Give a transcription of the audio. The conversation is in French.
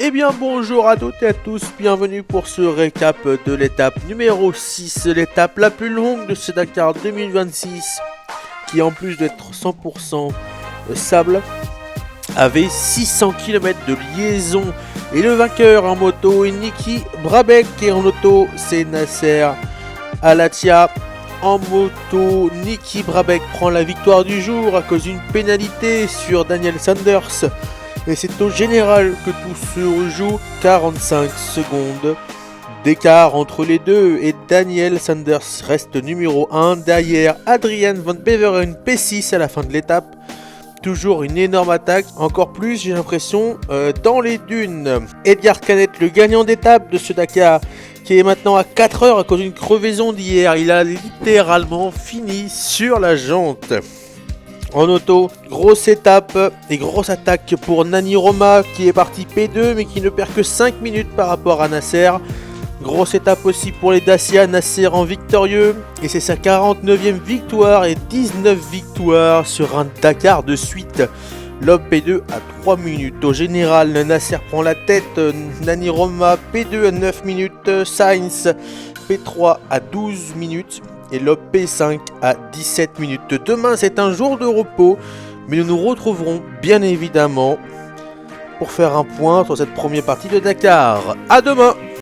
Eh bien bonjour à toutes et à tous, bienvenue pour ce récap de l'étape numéro 6, l'étape la plus longue de ce Dakar 2026, qui en plus d'être 100% sable, avait 600 km de liaison. Et le vainqueur en moto est Niki Brabec, et en auto c'est Nasser Al-Attiyah. En moto, Niki Brabec prend la victoire du jour à cause d'une pénalité sur Daniel Sanders. Et c'est au général que tout se joue, 45 secondes d'écart entre les deux. Et Daniel Sanders reste numéro 1. Derrière, Adrian Van Beveren P6 à la fin de l'étape. Toujours une énorme attaque, encore plus j'ai l'impression dans les dunes. Edgar Canet, le gagnant d'étape de ce Dakar, qui est maintenant à 4 heures à cause d'une crevaison d'hier. Il a littéralement fini sur la jante. En auto, grosse étape et grosse attaque pour Nani Roma qui est parti P2 mais qui ne perd que 5 minutes par rapport à Nasser. Grosse étape aussi pour les Dacia, Nasser en victorieux et c'est sa 49e victoire et 19 victoires sur un Dakar de suite. L'homme P2 à 3 minutes. Au général, Nasser prend la tête, Nani Roma P2 à 9 minutes, Sainz P3 à 12 minutes. Et l'OP P5 à 17 minutes. Demain c'est un jour de repos, mais nous nous retrouverons bien évidemment pour faire un point sur cette première partie de Dakar. A demain!